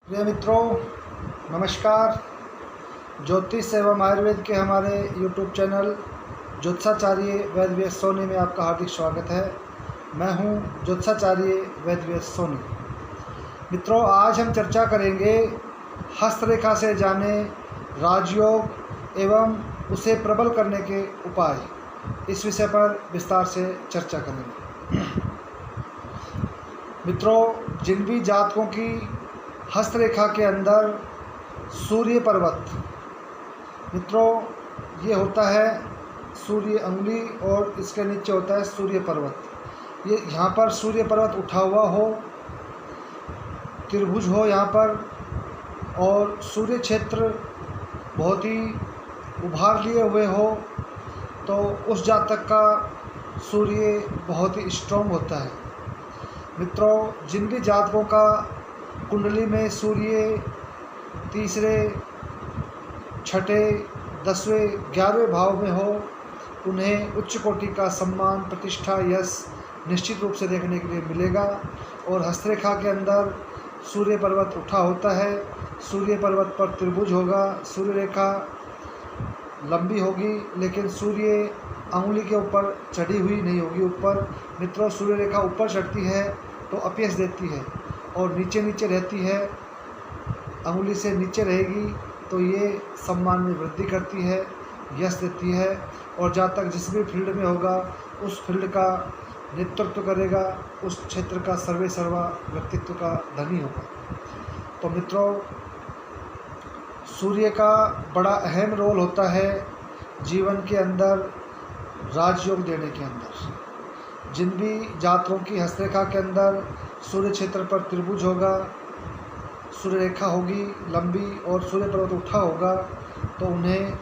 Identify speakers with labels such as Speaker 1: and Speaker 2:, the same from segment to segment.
Speaker 1: प्रिय मित्रों, नमस्कार। ज्योतिष एवं आयुर्वेद के हमारे YouTube चैनल ज्योतिषाचार्य वैद्य व्यास सोनी में आपका हार्दिक स्वागत है। मैं हूं ज्योतिषाचार्य वैद्य व्यास सोनी। मित्रों, आज हम चर्चा करेंगे हस्तरेखा से जाने राजयोग एवं उसे प्रबल करने के उपाय। इस विषय पर विस्तार से चर्चा करेंगे। मित्रों, जिन भी जातकों की हस्तरेखा के अंदर सूर्य पर्वत, मित्रों ये होता है सूर्य अंगुली और इसके नीचे होता है सूर्य पर्वत। ये यहाँ पर सूर्य पर्वत उठा हुआ हो, त्रिभुज हो यहाँ पर, और सूर्य क्षेत्र बहुत ही उभार लिए हुए हो, तो उस जातक का सूर्य बहुत ही स्ट्रॉन्ग होता है। मित्रों, जिन भी जातकों का कुंडली में सूर्य तीसरे, छठे, 10वें, 11वें भाव में हो, उन्हें उच्च कोटि का सम्मान, प्रतिष्ठा, यश निश्चित रूप से देखने के लिए मिलेगा। और हस्तरेखा के अंदर सूर्य पर्वत उठा होता है, सूर्य पर्वत पर त्रिभुज होगा, सूर्य रेखा लंबी होगी, लेकिन सूर्य अंगुली के ऊपर चढ़ी हुई नहीं होगी ऊपर। मित्रों, सूर्य रेखा ऊपर चढ़ती है तो अपयश देती है, और नीचे नीचे रहती है, अंगुली से नीचे रहेगी तो ये सम्मान में वृद्धि करती है, यश देती है। और जातक जिस भी फील्ड में होगा उस फील्ड का नेतृत्व करेगा, उस क्षेत्र का सर्वे सर्वा व्यक्तित्व का धनी होगा। तो मित्रों, सूर्य का बड़ा अहम रोल होता है जीवन के अंदर राजयोग देने के अंदर। जिन भी जातकों की हस्तरेखा के अंदर सूर्य क्षेत्र पर त्रिभुज होगा, सूर्य रेखा होगी लंबी और सूर्य पर्वत उठा होगा, तो उन्हें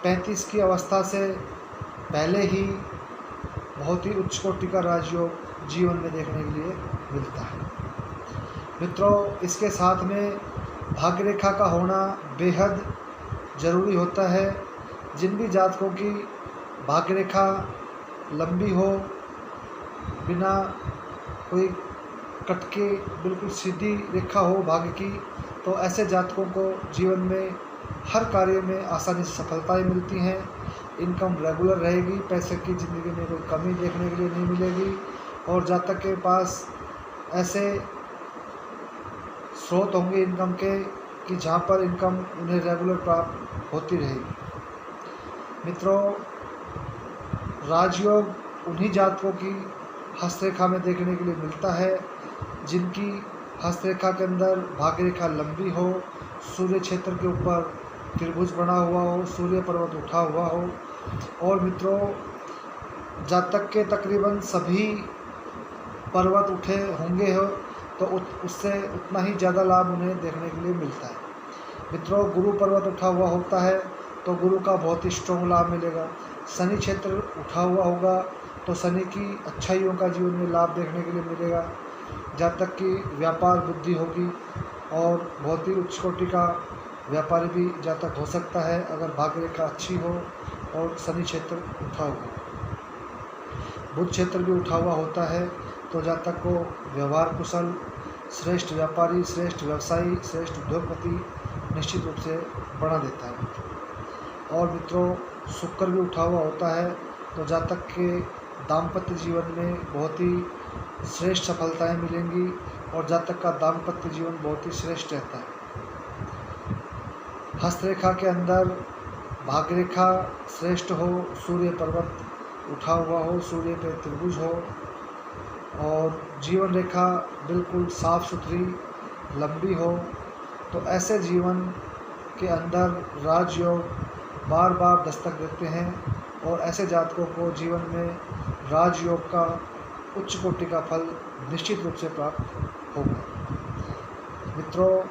Speaker 1: 35 की अवस्था से पहले ही बहुत ही उच्च कोटि का राजयोग जीवन में देखने के लिए मिलता है। मित्रों, इसके साथ में भाग्य रेखा का होना बेहद ज़रूरी होता है। जिन भी जातकों की भाग्य रेखा लंबी हो, बिना कोई कटके बिल्कुल सीधी रेखा हो भाग्य की, तो ऐसे जातकों को जीवन में हर कार्य में आसानी से सफलताएं मिलती हैं। इनकम रेगुलर रहेगी, पैसे की ज़िंदगी में कोई कमी देखने के लिए नहीं मिलेगी, और जातक के पास ऐसे स्रोत होंगे इनकम के कि जहाँ पर इनकम उन्हें रेगुलर प्राप्त होती रहेगी। मित्रों, राजयोग उन्हीं जातकों की हस्तरेखा में देखने के लिए मिलता है जिनकी हस्तरेखा के अंदर भाग्य रेखा लंबी हो, सूर्य क्षेत्र के ऊपर त्रिभुज बना हुआ हो, सूर्य पर्वत उठा हुआ हो। और मित्रों, जातक के तकरीबन सभी पर्वत उठे होंगे हो तो उससे उतना ही ज़्यादा लाभ उन्हें देखने के लिए मिलता है। मित्रों, गुरु पर्वत उठा हुआ होता है तो गुरु का बहुत ही स्ट्रॉन्ग लाभ मिलेगा। शनि क्षेत्र उठा हुआ होगा तो शनि की अच्छाइयों का जीवन में लाभ देखने के लिए मिलेगा। जातक की व्यापार बुद्धि होगी और बहुत ही उच्च कोटि का व्यापारी भी जातक हो सकता है अगर भाग्य रेखा अच्छी हो और शनि क्षेत्र उठा हुआ। बुध क्षेत्र भी उठा हुआ होता है तो जातक को व्यवहार कुशल, श्रेष्ठ व्यापारी, श्रेष्ठ व्यवसायी, श्रेष्ठ उद्योगपति निश्चित रूप से बना देता है। और मित्रों, शुक्र भी उठा हुआ होता है तो जातक के दाम्पत्य जीवन में बहुत ही श्रेष्ठ सफलताएं मिलेंगी और जातक का दाम्पत्य जीवन बहुत ही श्रेष्ठ रहता है। हस्तरेखा के अंदर भाग्य रेखा श्रेष्ठ हो, सूर्य पर्वत उठा हुआ हो, सूर्य पे त्रिभुज हो, और जीवन रेखा बिल्कुल साफ सुथरी लंबी हो, तो ऐसे जीवन के अंदर राजयोग बार बार दस्तक देते हैं और ऐसे जातकों को जीवन में राजयोग का उच्च कोटि का फल निश्चित रूप से प्राप्त होगा। मित्रों,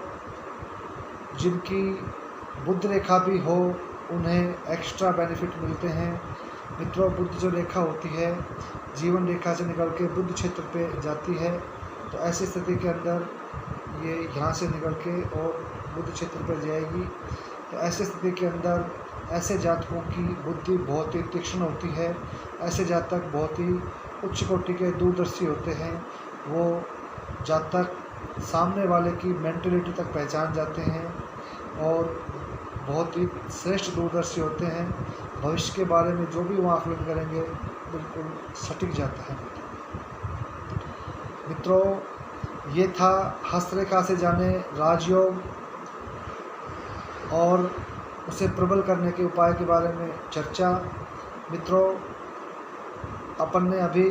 Speaker 1: जिनकी बुध रेखा भी हो उन्हें एक्स्ट्रा बेनिफिट मिलते हैं। मित्रों, बुध जो रेखा होती है जीवन रेखा से निकल के बुध क्षेत्र पे जाती है, तो ऐसी स्थिति के अंदर ये यहाँ से निकल के और बुध क्षेत्र पर जाएगी। तो ऐसी स्थिति के अंदर ऐसे जातकों की बुद्धि बहुत ही तीक्ष्ण होती है। ऐसे जातक बहुत ही उच्च कोटि के दूरदर्शी होते हैं। वो जातक सामने वाले की मेंटलिटी तक पहचान जाते हैं और बहुत ही श्रेष्ठ दूरदर्शी होते हैं। भविष्य के बारे में जो भी वो आकलन करेंगे बिल्कुल सटीक जाता है। मित्रों, ये था हस्तरेखा से जाने राजयोग और उसे प्रबल करने के उपाय के बारे में चर्चा। मित्रों, अपन ने अभी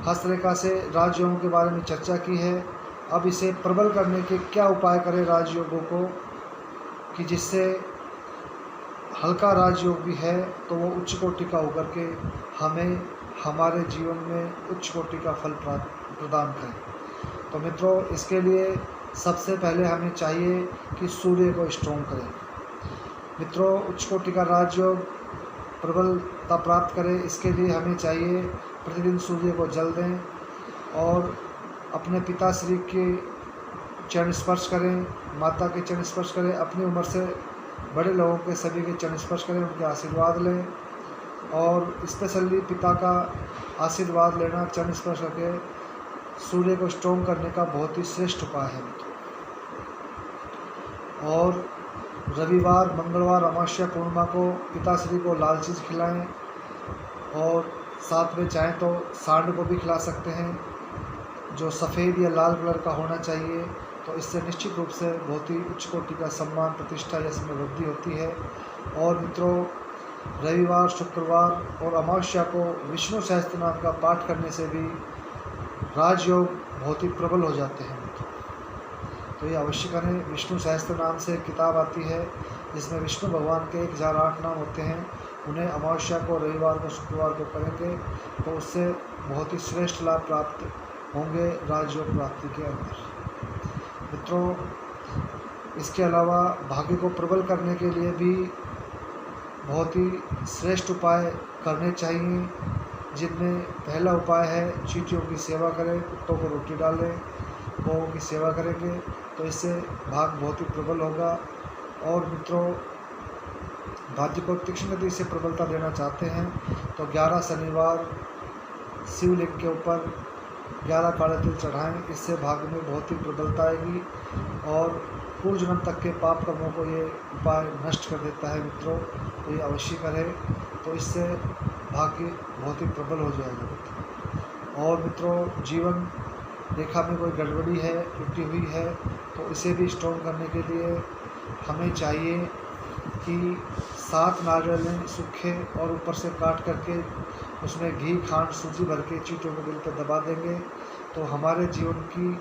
Speaker 1: हस्तरेखा से राजयोगों के बारे में चर्चा की है। अब इसे प्रबल करने के क्या उपाय करें राजयोगों को, कि जिससे हल्का राजयोग भी है तो वो उच्च कोटि का होकर के हमें हमारे जीवन में उच्च कोटि का फल प्रदान करें। तो मित्रों, इसके लिए सबसे पहले हमें चाहिए कि सूर्य को स्ट्रॉन्ग करें। मित्रों, उच्च कोटि का राजयोग प्रबलता प्राप्त करें, इसके लिए हमें चाहिए प्रतिदिन सूर्य को जल दें और अपने पिताश्री के चरण स्पर्श करें, माता के चरण स्पर्श करें, अपनी उम्र से बड़े लोगों के सभी के चरण स्पर्श करें, उनके आशीर्वाद लें। और स्पेशली पिता का आशीर्वाद लेना, चरण स्पर्श करके सूर्य को स्ट्रॉन्ग करने का बहुत ही श्रेष्ठ उपाय है। और रविवार, मंगलवार, अमावस्या, पूर्णिमा को पिताश्री को लाल चीज़ खिलाएं और साथ में चाहें तो सांड को भी खिला सकते हैं, जो सफ़ेद या लाल कलर का होना चाहिए। तो इससे निश्चित रूप से बहुत ही उच्च कोटि का सम्मान, प्रतिष्ठा, यश में वृद्धि होती है। और मित्रों, रविवार, शुक्रवार और अमावस्या को विष्णु सहस्त्र नाम का पाठ करने से भी राजयोग बहुत ही प्रबल हो जाते हैं। तो ये अवश्य करें। विष्णु सहस्त्र नाम से किताब आती है जिसमें विष्णु भगवान के 1008 नाम होते हैं। उन्हें अमावस्या को, रविवार को, शुक्रवार को करेंगे तो उससे बहुत ही श्रेष्ठ लाभ प्राप्त होंगे राजयोग प्राप्ति के अंदर। मित्रों, इसके अलावा भाग्य को प्रबल करने के लिए भी बहुत ही श्रेष्ठ उपाय करने चाहिए, जिनमें पहला उपाय है चींटियों की सेवा करें, कुत्तों को रोटी डालें, गौओं की सेवा करेंगे तो इससे भाग बहुत ही प्रबल होगा। और मित्रों, भाग्य को तीक्ष्ण गति से प्रबलता देना चाहते हैं तो 11 शनिवार शिवलिंग के ऊपर 11 काले तिल चढ़ाएं, इससे भाग्य में बहुत ही प्रबलता आएगी और पूर्व जन्म तक के पाप कर्मों को ये उपाय नष्ट कर देता है। मित्रों, तो ये अवश्य करें, तो इससे भाग्य बहुत ही प्रबल हो जाएगा। और मित्रों, जीवन रेखा में कोई गड़बड़ी है, टूटी हुई है, तो इसे भी स्ट्रॉन्ग करने के लिए हमें चाहिए कि 7 नारियल लें सूखे और ऊपर से काट करके उसमें घी, खांड, सूजी भर के चींटियों के दिल पर दबा देंगे तो हमारे जीवन की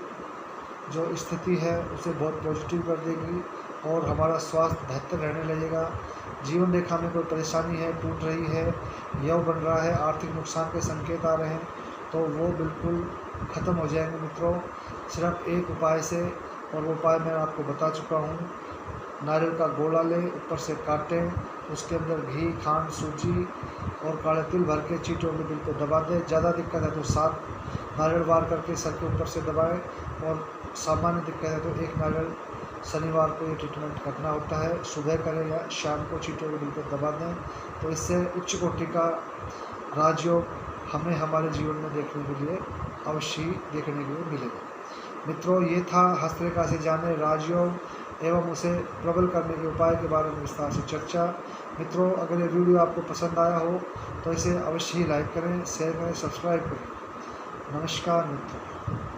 Speaker 1: जो स्थिति है उसे बहुत पॉजिटिव कर देगी और हमारा स्वास्थ्य बेहतर रहने लगेगा। जीवन रेखा में कोई परेशानी है, टूट रही है, यव बन रहा है, आर्थिक नुकसान के संकेत आ रहे हैं, तो वो बिल्कुल ख़त्म हो जाएंगे। मित्रों, सिर्फ एक उपाय से, और वो उपाय मैं आपको बता चुका हूँ। नारियल का गोला लें, ऊपर से काटें, उसके अंदर घी, खांड, सूजी और काले तिल भर के चींटियों के दिल को दबा दें। ज़्यादा दिक्कत है तो 7 नारियल वार करके सर के ऊपर से दबाएं और सामान्य दिक्कत है तो 1 नारियल शनिवार को ये ट्रीटमेंट करना होता है। सुबह करें या शाम को चींटियों के दिल पर दबा दें, तो इससे उच्च कोटि का राजयोग हमें हमारे जीवन में देखने के लिए अवश्य देखने के लिए मिलेगा। मित्रों, ये था हस्तरेखा से जाने राजयोग एवं उसे प्रबल करने के उपाय के बारे में विस्तार से चर्चा। मित्रों, अगर ये वीडियो आपको पसंद आया हो तो इसे अवश्य ही लाइक करें, शेयर करें, सब्सक्राइब करें। नमस्कार मित्रों।